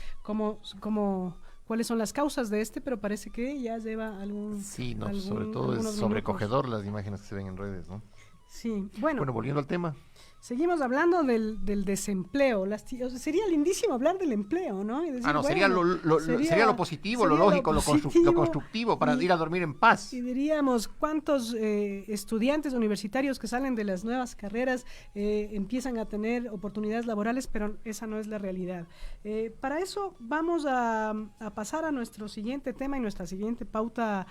cuáles son las causas de pero parece que ya lleva algún... Sí, no, sobre todo es sobrecogedor las imágenes que se ven en redes, ¿no? Sí, bueno, volviendo al tema. Seguimos hablando del desempleo. Sería lindísimo hablar del empleo, ¿no? Y decir, sería lo positivo, lo lógico, lo constructivo para ir a dormir en paz. Y diríamos, ¿cuántos estudiantes universitarios que salen de las nuevas carreras empiezan a tener oportunidades laborales? Pero esa no es la realidad. Para eso vamos a pasar a nuestro siguiente tema y nuestra siguiente pauta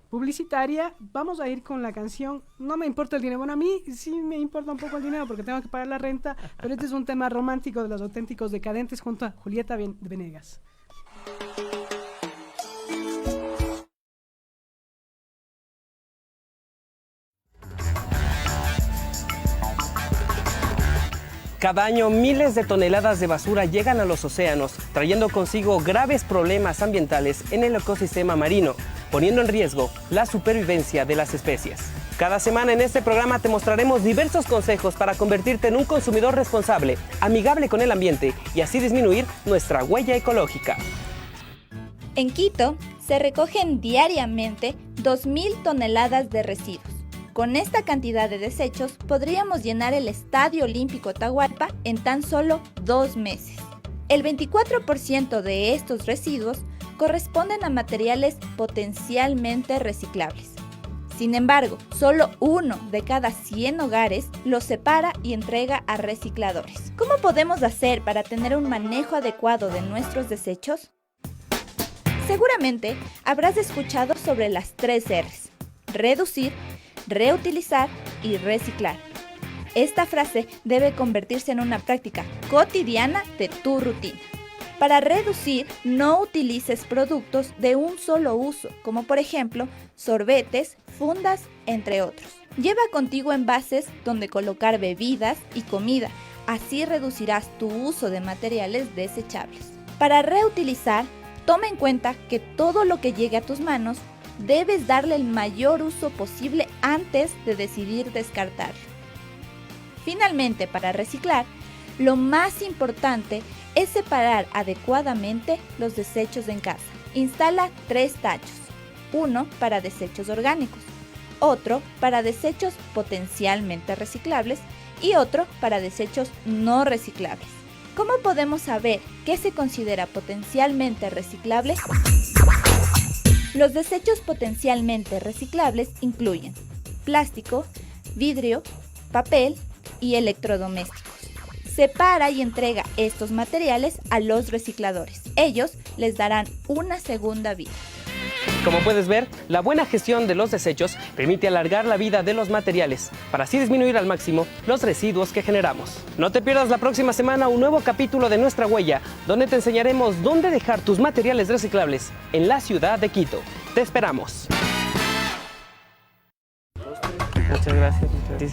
publicitaria. Vamos a ir con la canción No me importa el dinero. Bueno, a mí sí me importa un poco el dinero porque tengo que pagar la renta, pero este es un tema romántico de Los Auténticos Decadentes junto a Julieta Venegas. Cada año miles de toneladas de basura llegan a los océanos, trayendo consigo graves problemas ambientales en el ecosistema marino, poniendo en riesgo la supervivencia de las especies. Cada semana en este programa te mostraremos diversos consejos para convertirte en un consumidor responsable, amigable con el ambiente y así disminuir nuestra huella ecológica. En Quito se recogen diariamente 2.000 toneladas de residuos. Con esta cantidad de desechos podríamos llenar el Estadio Olímpico Atahualpa en tan solo 2 meses. El 24% de estos residuos corresponden a materiales potencialmente reciclables. Sin embargo, solo 1 de cada 100 hogares los separa y entrega a recicladores. ¿Cómo podemos hacer para tener un manejo adecuado de nuestros desechos? Seguramente habrás escuchado sobre las 3 R's: reducir, reutilizar y reciclar. Esta frase debe convertirse en una práctica cotidiana de tu rutina. Para reducir, no utilices productos de un solo uso, como por ejemplo sorbetes, fundas, entre otros. Lleva contigo envases donde colocar bebidas y comida, así reducirás tu uso de materiales desechables. Para reutilizar, toma en cuenta que todo lo que llegue a tus manos debes darle el mayor uso posible antes de decidir descartarlo. Finalmente, para reciclar, lo más importante es separar adecuadamente los desechos en casa. Instala 3 tachos, uno para desechos orgánicos, otro para desechos potencialmente reciclables y otro para desechos no reciclables. ¿Cómo podemos saber qué se considera potencialmente reciclable? Los desechos potencialmente reciclables incluyen plástico, vidrio, papel y electrodomésticos. Separa y entrega estos materiales a los recicladores. Ellos les darán una segunda vida. Como puedes ver, la buena gestión de los desechos permite alargar la vida de los materiales, para así disminuir al máximo los residuos que generamos. No te pierdas la próxima semana un nuevo capítulo de Nuestra Huella, donde te enseñaremos dónde dejar tus materiales reciclables en la ciudad de Quito. Te esperamos. Muchas gracias. Sí.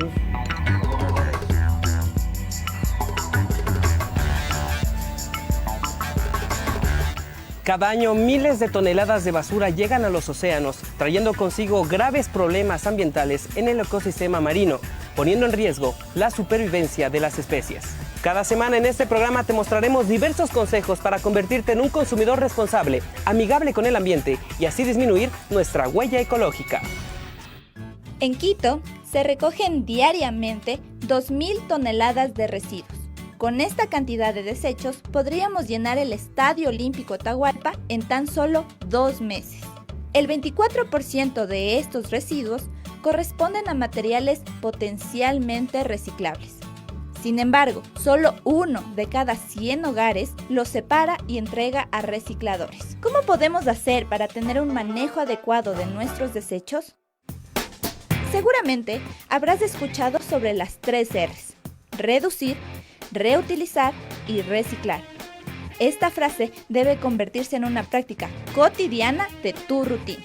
Cada año miles de toneladas de basura llegan a los océanos, trayendo consigo graves problemas ambientales en el ecosistema marino, poniendo en riesgo la supervivencia de las especies. Cada semana en este programa te mostraremos diversos consejos para convertirte en un consumidor responsable, amigable con el ambiente y así disminuir nuestra huella ecológica. En Quito se recogen diariamente 2.000 toneladas de residuos. Con esta cantidad de desechos podríamos llenar el Estadio Olímpico Atahualpa en tan solo 2 meses. El 24% de estos residuos corresponden a materiales potencialmente reciclables. Sin embargo, solo 1 de cada 100 hogares los separa y entrega a recicladores. ¿Cómo podemos hacer para tener un manejo adecuado de nuestros desechos? Seguramente habrás escuchado sobre las 3 R's: reducir, reutilizar y reciclar. Esta frase debe convertirse en una práctica cotidiana de tu rutina.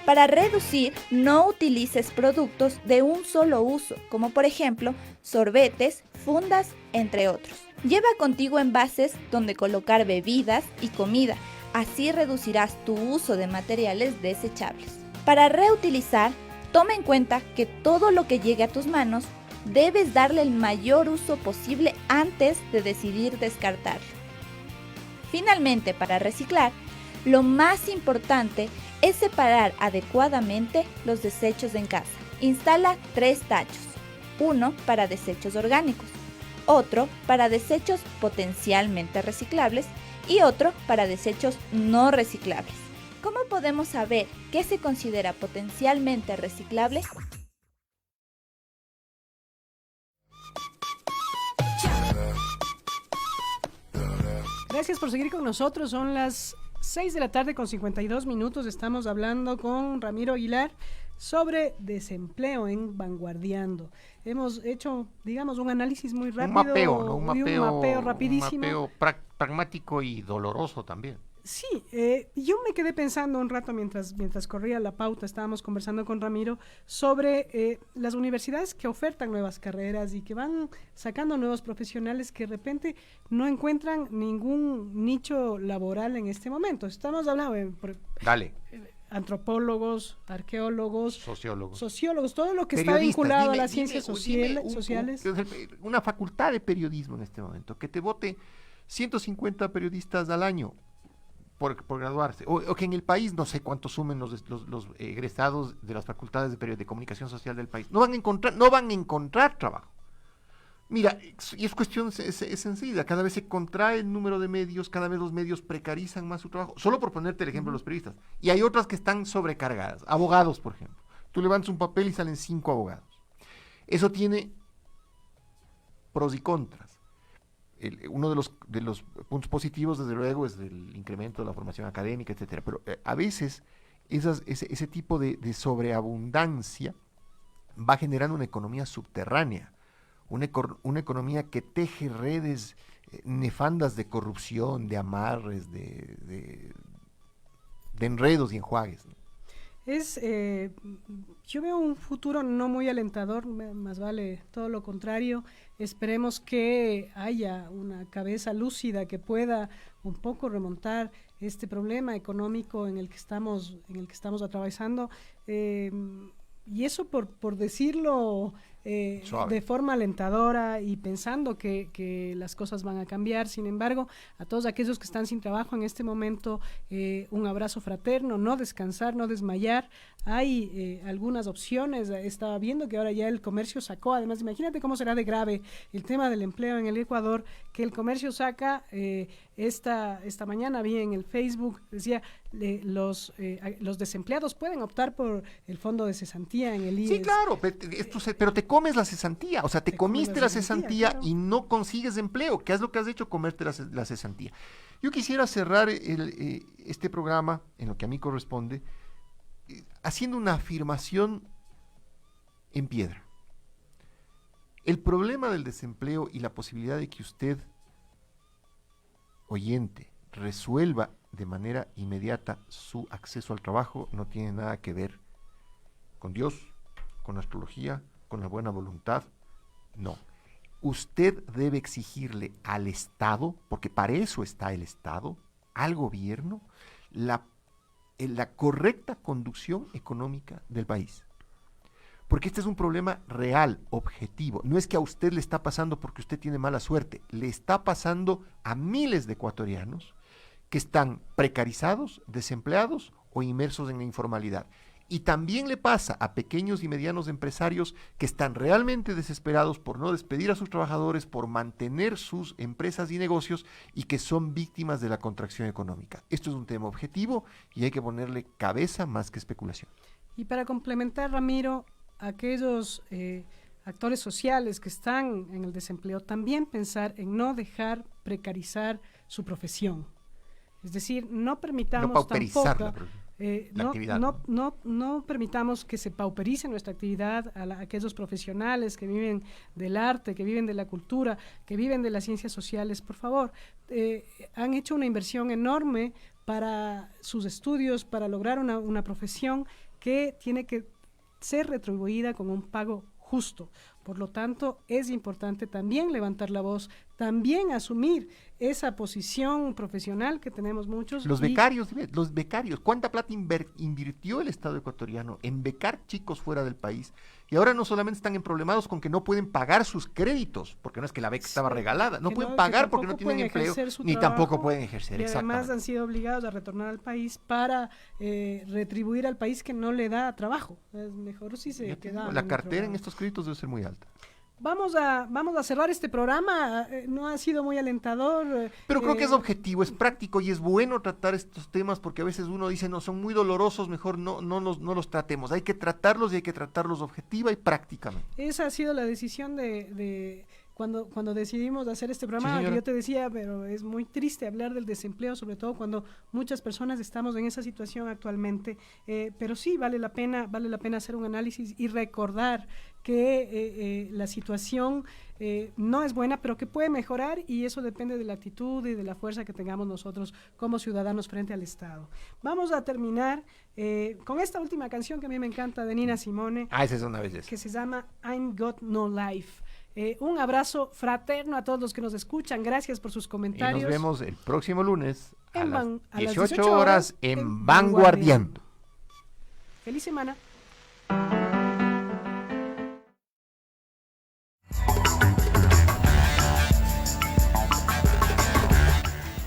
Para reducir, no utilices productos de un solo uso, como por ejemplo sorbetes, fundas, entre otros. Lleva contigo envases donde colocar bebidas y comida, así reducirás tu uso de materiales desechables. Para reutilizar, toma en cuenta que todo lo que llegue a tus manos debes darle el mayor uso posible antes de decidir descartarlo. Finalmente, para reciclar, lo más importante es separar adecuadamente los desechos en casa. Instala 3 tachos, uno para desechos orgánicos, otro para desechos potencialmente reciclables y otro para desechos no reciclables. ¿Cómo podemos saber qué se considera potencialmente reciclable? Gracias por seguir con nosotros. Son las 6 de la tarde con 52 minutos. Estamos hablando con Ramiro Aguilar sobre desempleo en Vanguardiando. Hemos hecho, digamos, un análisis muy rápido. Un mapeo rapidísimo. Un mapeo pragmático y doloroso también. Sí, yo me quedé pensando un rato mientras corría la pauta, estábamos conversando con Ramiro sobre las universidades que ofertan nuevas carreras y que van sacando nuevos profesionales que de repente no encuentran ningún nicho laboral en este momento. Estamos hablando de antropólogos, arqueólogos, sociólogos, todo lo que está vinculado a las ciencias sociales. Una facultad de periodismo en este momento, que te vote 150 periodistas al año por graduarse, o que en el país no sé cuántos sumen los egresados de las facultades de comunicación social del país, no van a encontrar trabajo. Mira, y es cuestión es sencilla, cada vez se contrae el número de medios, cada vez los medios precarizan más su trabajo, solo por ponerte el ejemplo de los periodistas, y hay otras que están sobrecargadas, abogados por ejemplo, tú levantas un papel y salen 5 abogados, eso tiene pros y contras. Uno de los puntos positivos, desde luego, es el incremento de la formación académica, etcétera. Pero a veces ese tipo de sobreabundancia va generando una economía subterránea, una economía que teje redes nefandas de corrupción, de amarres, de enredos y enjuagues, ¿no? Yo veo un futuro no muy alentador, más vale todo lo contrario. Esperemos que haya una cabeza lúcida que pueda un poco remontar este problema económico en el que estamos atravesando, y eso por decirlo de forma alentadora y pensando que las cosas van a cambiar. Sin embargo, a todos aquellos que están sin trabajo en este momento, un abrazo fraterno, no descansar, no desmayar. Hay algunas opciones. Estaba viendo que ahora ya el comercio sacó, además, imagínate cómo será de grave el tema del empleo en el Ecuador, que el comercio saca, esta mañana vi en el Facebook, decía, los desempleados pueden optar por el fondo de cesantía en el IES. Sí, claro, pero te comes la cesantía, o sea, te comiste la cesantía, claro, y no consigues empleo. ¿Qué es lo que has hecho? Comerte la cesantía. Yo quisiera cerrar este programa, en lo que a mí corresponde, haciendo una afirmación en piedra. El problema del desempleo y la posibilidad de que usted, oyente, resuelva de manera inmediata su acceso al trabajo no tiene nada que ver con Dios, con la astrología, con la buena voluntad. No. Usted debe exigirle al Estado, porque para eso está el Estado, al gobierno, la correcta conducción económica del país. Porque este es un problema real, objetivo. No es que a usted le está pasando porque usted tiene mala suerte, le está pasando a miles de ecuatorianos que están precarizados, desempleados o inmersos en la informalidad. Y también le pasa a pequeños y medianos empresarios que están realmente desesperados por no despedir a sus trabajadores, por mantener sus empresas y negocios y que son víctimas de la contracción económica. Esto es un tema objetivo y hay que ponerle cabeza más que especulación. Y para complementar, Ramiro, aquellos actores sociales que están en el desempleo, también pensar en no dejar precarizar su profesión. Es decir, no permitamos tampoco... No permitamos que se pauperice nuestra actividad a aquellos profesionales que viven del arte, que viven de la cultura, que viven de las ciencias sociales. Por favor, han hecho una inversión enorme para sus estudios, para lograr una profesión que tiene que ser retribuida con un pago justo. Por lo tanto, es importante también levantar la voz, también asumir esa posición profesional que tenemos muchos. Los becarios, ¿cuánta plata invirtió el Estado ecuatoriano en becar chicos fuera del país? Y ahora no solamente están emproblemados con que no pueden pagar sus créditos, porque no es que la beca estaba regalada, no pueden pagar porque no tienen empleo, ni tampoco pueden ejercer. Y además han sido obligados a retornar al país para retribuir al país que no le da trabajo. Es mejor si se queda. La cartera en estos créditos debe ser muy alta. Vamos a cerrar este programa, no ha sido muy alentador. Pero creo que es objetivo, es práctico y es bueno tratar estos temas porque a veces uno dice, no, son muy dolorosos, mejor no los tratemos. Hay que tratarlos y hay que tratarlos objetiva y prácticamente. Esa ha sido la decisión de cuando decidimos hacer este programa, que yo te decía, pero es muy triste hablar del desempleo, sobre todo cuando muchas personas estamos en esa situación actualmente, pero sí vale la pena hacer un análisis y recordar que la situación no es buena, pero que puede mejorar y eso depende de la actitud y de la fuerza que tengamos nosotros como ciudadanos frente al Estado. Vamos a terminar con esta última canción que a mí me encanta de Nina Simone. Esa es una belleza. Que se llama I'm Got No Life. Un abrazo fraterno a todos los que nos escuchan. Gracias por sus comentarios. Y nos vemos el próximo lunes a las 18 horas en Vanguardiando. Feliz semana.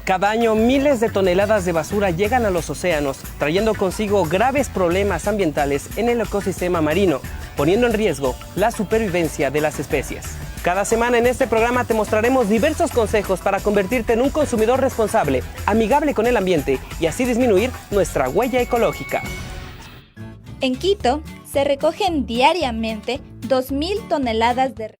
Cada año miles de toneladas de basura llegan a los océanos, trayendo consigo graves problemas ambientales en el ecosistema marino, poniendo en riesgo la supervivencia de las especies. Cada semana en este programa te mostraremos diversos consejos para convertirte en un consumidor responsable, amigable con el ambiente y así disminuir nuestra huella ecológica. En Quito se recogen diariamente 2.000 toneladas de